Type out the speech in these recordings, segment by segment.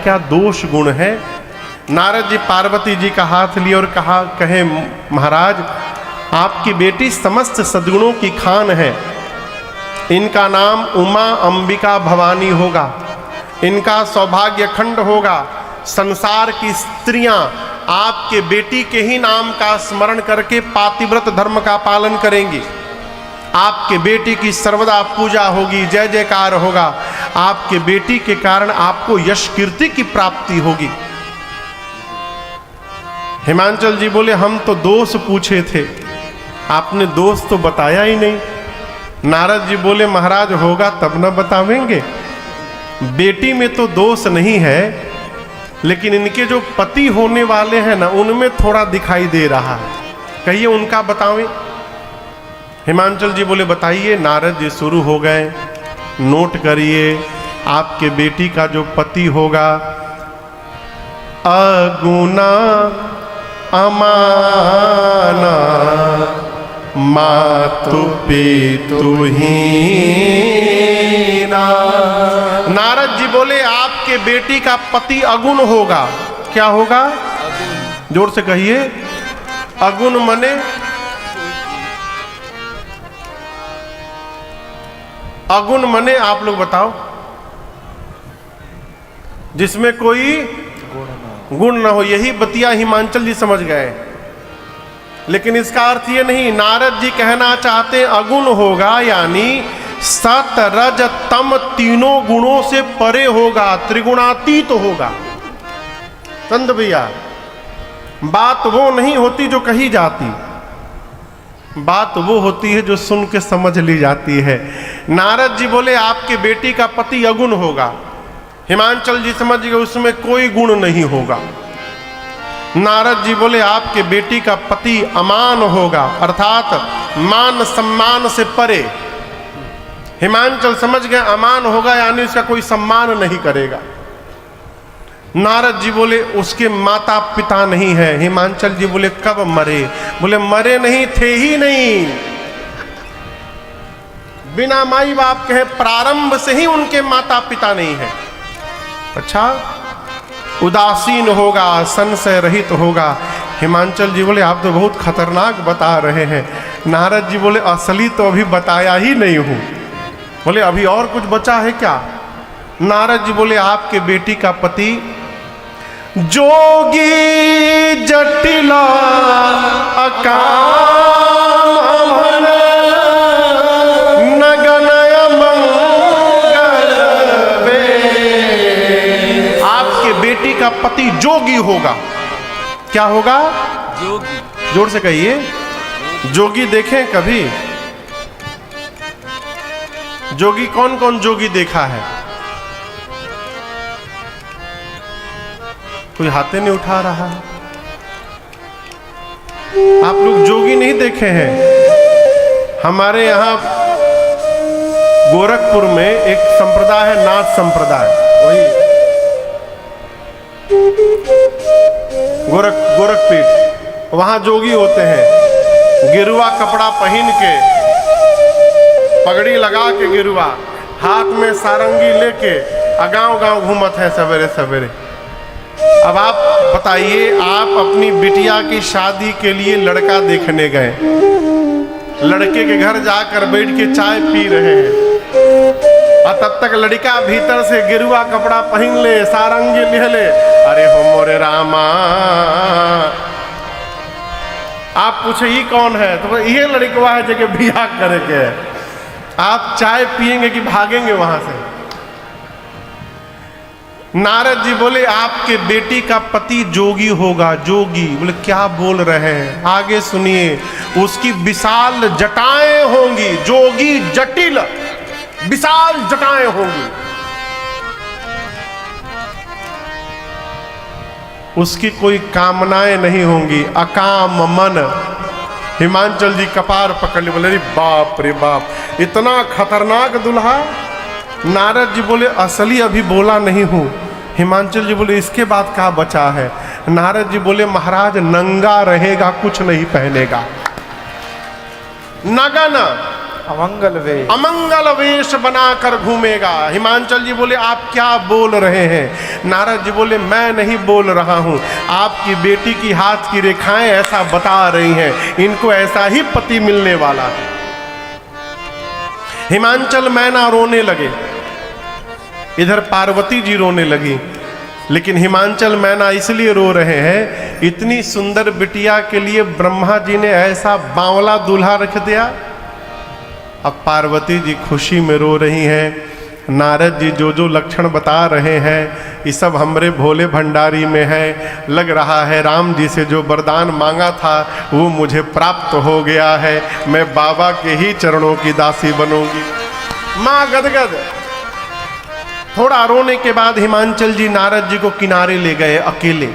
क्या दोष गुण है। नारद जी पार्वती जी का हाथ लिए और कहे महाराज, आपकी बेटी समस्त सद्गुणों की खान है। इनका नाम उमा अंबिका भवानी होगा, इनका सौभाग्य खंड होगा। संसार की स्त्रियां आपके बेटी के ही नाम का स्मरण करके पातिव्रत धर्म का पालन करेंगी। आपके बेटी की सर्वदा पूजा होगी, जय जयकार होगा। आपके बेटी के कारण आपको यश कीर्ति की प्राप्ति होगी। हिमांचल जी बोले, हम तो दोष पूछे थे, आपने दोष तो बताया ही नहीं। नारद जी बोले, महाराज होगा तब न बतावेंगे। बेटी में तो दोष नहीं है, लेकिन इनके जो पति होने वाले हैं ना, उनमें थोड़ा दिखाई दे रहा है। कहिए उनका बतावें। हिमांचल जी बोले, बताइए। नारद जी शुरू हो गए, नोट करिए। आपके बेटी का जो पति होगा, अगुना अमाना मातु पितु हीना। नारद जी बोले, आपके बेटी का पति अगुण होगा। क्या होगा? जोर से कहिए। अगुण मने अगुण मने आप लोग बताओ, जिसमें कोई गुण ना हो। यही बतिया हिमांचल जी समझ गए, लेकिन इसका अर्थ ये नहीं। नारद जी कहना चाहते अगुण होगा, यानी सत रज तम तीनों गुणों से परे होगा, त्रिगुणातीत होगा। चंद भैया, बात वो नहीं होती जो कही जाती, बात वो होती है जो सुन के समझ ली जाती है। नारद जी बोले, आपके बेटी का पति अगुण होगा। हिमांचल जी समझ गए उसमें कोई गुण नहीं होगा। नारद जी बोले, आपके बेटी का पति अमान होगा, अर्थात मान सम्मान से परे। हिमांचल समझ गए अमान होगा यानी उसका कोई सम्मान नहीं करेगा। नारद जी बोले, उसके माता पिता नहीं है। हिमांचल जी बोले, कब मरे? बोले, मरे नहीं थे ही नहीं, बिना माई बाप कहे प्रारंभ से ही उनके माता पिता नहीं है। अच्छा, उदासीन होगा, संशय रहित होगा। हिमांचल जी बोले, आप तो बहुत खतरनाक बता रहे हैं। नारद जी बोले, असली तो अभी बताया ही नहीं हूं। बोले, अभी और कुछ बचा है क्या? नारद जी बोले, आपके बेटी का पति जोगी जटिला अकामन नगनय मंगल वे। आपके बेटी का पति जोगी होगा। क्या होगा? जोगी। जोर से कहिए। जोगी देखें कभी? जोगी कौन कौन जोगी देखा है? कोई हाथे नहीं उठा रहा है। आप लोग जोगी नहीं देखे हैं? हमारे यहाँ गोरखपुर में एक संप्रदाय है, नाथ संप्रदाय। वही गोरखपीठ, वहां जोगी होते हैं। गिरुआ कपड़ा पहन के, पगड़ी लगा के, गिरुआ हाथ में सारंगी लेके गांव गांव घूमत है सवेरे सवेरे। अब आप बताइए, आप अपनी बिटिया की शादी के लिए लड़का देखने गए, लड़के के घर जाकर बैठ के चाय पी रहे हैं, और तब तक लड़का भीतर से गिरुआ कपड़ा पहन ले, सारंगी ले ले। अरे हो मोरे रामा, आप पूछे ये कौन है? तो ये लड़कवा है जो बियाह करे के। आप चाय पिएंगे कि भागेंगे वहां से? नारद जी बोले, आपके बेटी का पति जोगी होगा। जोगी? बोले, क्या बोल रहे हैं? आगे सुनिए। उसकी विशाल जटाएं होंगी। जोगी जटिल, विशाल जटाएं होंगी। उसकी कोई कामनाएं नहीं होंगी, अकाम मन। हिमांचल जी कपार पकड़ लिए, बोले, बाप रे बाप, इतना खतरनाक दुल्हा। नारद जी बोले, असली अभी बोला नहीं हूं। हिमांचल जी बोले, इसके बाद क्या बचा है? नारद जी बोले, महाराज नंगा रहेगा, कुछ नहीं पहनेगा। नगन अमंगल वेश बनाकर घूमेगा। हिमांचल जी बोले आप क्या बोल रहे हैं? नारद जी बोले मैं नहीं बोल रहा हूं, आपकी बेटी की हाथ की रेखाएं ऐसा बता रही हैं, इनको ऐसा ही पति मिलने वाला है। हिमांचल मैना रोने लगे, इधर पार्वती जी रोने लगी। लेकिन हिमांचल मैना इसलिए रो रहे हैं, इतनी सुंदर बिटिया के लिए ब्रह्मा जी ने ऐसा बावला दूल्हा रख दिया। अब पार्वती जी खुशी में रो रही हैं। नारद जी जो जो लक्षण बता रहे हैं ये सब हमरे भोले भंडारी में है। लग रहा है राम जी से जो वरदान मांगा था वो मुझे प्राप्त हो गया है, मैं बाबा के ही चरणों की दासी बनूंगी। माँ गदगद। थोड़ा रोने के बाद हिमांचल जी नारद जी को किनारे ले गए अकेले,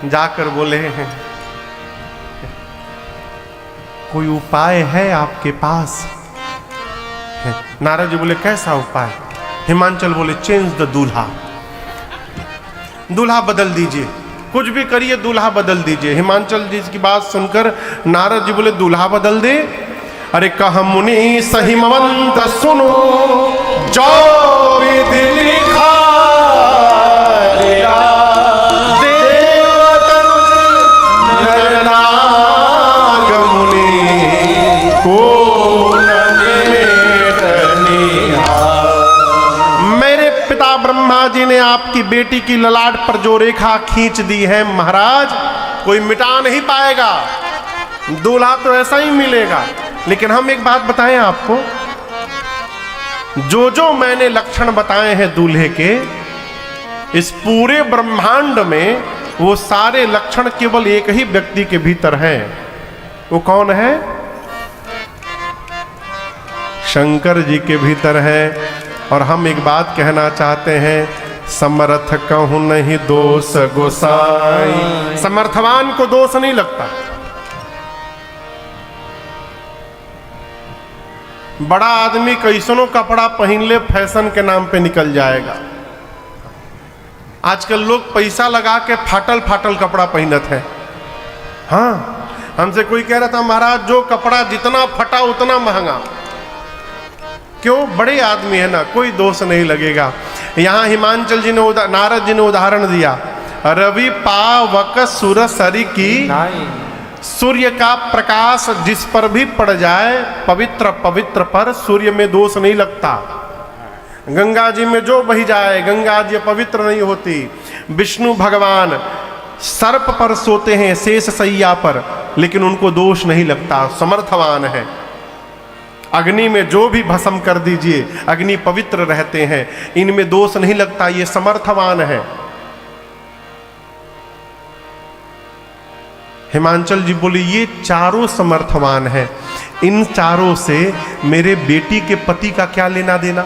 जाकर बोले हैं कोई उपाय है आपके पास? नारद जी बोले कैसा उपाय? हिमांचल बोले चेंज द दूल्हा, दूल्हा बदल दीजिए, कुछ भी करिए दूल्हा बदल दीजिए। हिमांचल जी की बात सुनकर नारद जी बोले दूल्हा बदल दे? अरे कह मुनि सहिमवंत सुनो, जो विधि लिखा नरनाग मुनि को मेरे पिता ब्रह्मा जी ने आपकी बेटी की ललाट पर जो रेखा खींच दी है महाराज, कोई मिटा नहीं पाएगा, दूल्हा तो ऐसा ही मिलेगा। लेकिन हम एक बात बताएं आपको, जो जो मैंने लक्षण बताए हैं दूल्हे के, इस पूरे ब्रह्मांड में वो सारे लक्षण केवल एक ही व्यक्ति के भीतर हैं। वो कौन है? शंकर जी के भीतर है। और हम एक बात कहना चाहते हैं, समर्थ कहूं नहीं दोष गोसाई। समर्थवान को दोष नहीं लगता। बड़ा आदमी कैसनो कपड़ा पहन ले फैशन के नाम पे निकल जाएगा। आजकल लोग पैसा लगा के फाटल फाटल कपड़ा पहनत है। हाँ, हमसे कोई कह रहा था महाराज जो कपड़ा जितना फटा उतना महंगा। क्यों? बड़े आदमी है ना, कोई दोष नहीं लगेगा। यहाँ हिमांचल जी ने नारद जी ने उदाहरण दिया, रवि पावक सुर सरी की सूर्य का प्रकाश जिस पर भी पड़ जाए, पवित्र पवित्र पर सूर्य में दोष नहीं लगता। गंगा जी में जो बही जाए, गंगा जी पवित्र नहीं होती। विष्णु भगवान सर्प पर सोते हैं, शेष सैया पर, लेकिन उनको दोष नहीं लगता, समर्थवान है। अग्नि में जो भी भस्म कर दीजिए, अग्नि पवित्र रहते हैं, इनमें दोष नहीं लगता, ये समर्थवान है। हिमांचल जी बोले ये चारों समर्थवान है, इन चारों से मेरे बेटी के पति का क्या लेना देना?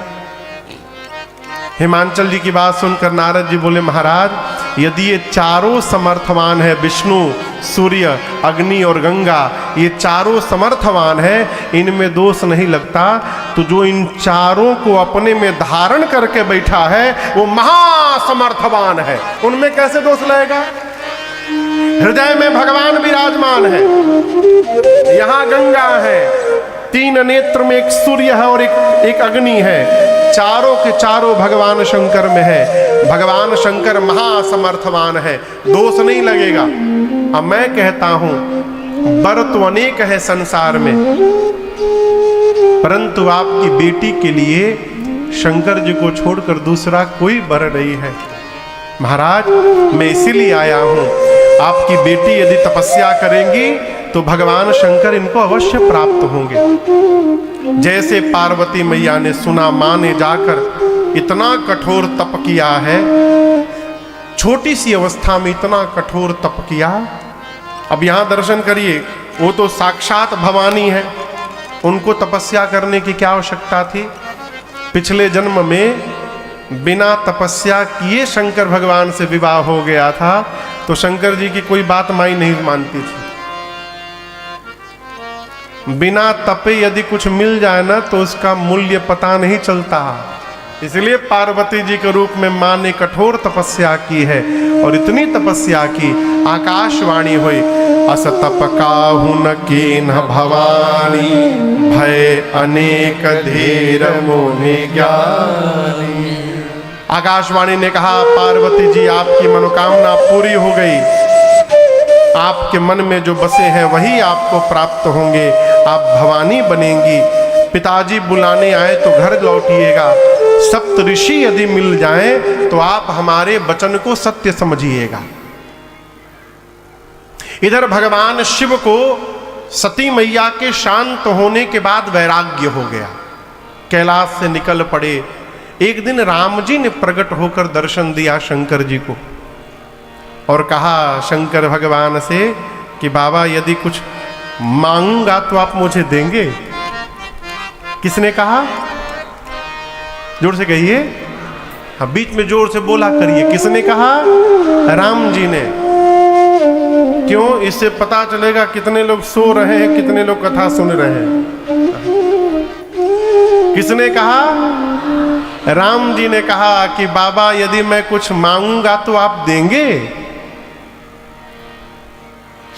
हिमांचल जी की बात सुनकर नारद जी बोले महाराज यदि ये चारों समर्थवान है, विष्णु, सूर्य, अग्नि और गंगा, ये चारों समर्थवान है, इनमें दोष नहीं लगता, तो जो इन चारों को अपने में धारण करके बैठा है वो महासमर्थवान है, उनमें कैसे दोष लगेगा? हृदय में भगवान विराजमान है, यहाँ गंगा है, तीन नेत्र में एक सूर्य है और एक अग्नि है, चारों के चारों भगवान शंकर में है। भगवान शंकर महासमर्थवान है, दोष नहीं लगेगा। अब मैं कहता हूं वर तो अनेक है संसार में, परंतु आपकी बेटी के लिए शंकर जी को छोड़कर दूसरा कोई वर नहीं है। महाराज मैं इसीलिए आया हूं, आपकी बेटी यदि तपस्या करेंगी तो भगवान शंकर इनको अवश्य प्राप्त होंगे। जैसे पार्वती मैया ने सुना मां ने जाकर इतना कठोर तप किया है, छोटी सी अवस्था में इतना कठोर तप किया। अब यहां दर्शन करिए, वो तो साक्षात भवानी है, उनको तपस्या करने की क्या आवश्यकता थी? पिछले जन्म में बिना तपस्या किए शंकर भगवान से विवाह हो गया था, तो शंकर जी की कोई बात माई नहीं मानती थी। बिना तपे यदि कुछ मिल जाए ना तो उसका मूल्य पता नहीं चलता। इसलिए पार्वती जी के रूप में मां ने कठोर तपस्या की है, और इतनी तपस्या की आकाशवाणी हुई, अस तप काहु न कीन भवानी, भय अनेक धीर मोहि ज्ञानी। आकाशवाणी ने कहा, पार्वती जी आपकी मनोकामना पूरी हो गई, आपके मन में जो बसे हैं वही आपको प्राप्त होंगे, आप भवानी बनेंगी। पिताजी बुलाने आए तो घर लौटिएगा, सप्त ऋषि यदि मिल जाएं तो आप हमारे वचन को सत्य समझिएगा। इधर भगवान शिव को सती मैया के शांत होने के बाद वैराग्य हो गया, कैलाश से निकल पड़े। एक दिन राम जी ने प्रकट होकर दर्शन दिया शंकर जी को और कहा शंकर भगवान से कि बाबा यदि कुछ मांगूंगा तो आप मुझे देंगे। किसने कहा? जोर से कहिए। हाँ, बीच में जोर से बोला करिए। किसने कहा? राम जी ने। क्यों? इससे पता चलेगा कितने लोग सो रहे हैं, कितने लोग कथा सुन रहे हैं। किसने कहा? राम जी ने कहा कि बाबा यदि मैं कुछ मांगूंगा तो आप देंगे।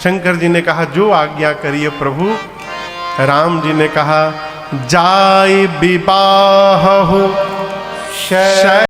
शंकर जी ने कहा जो आज्ञा करिए प्रभु। राम जी ने कहा जाय विवाह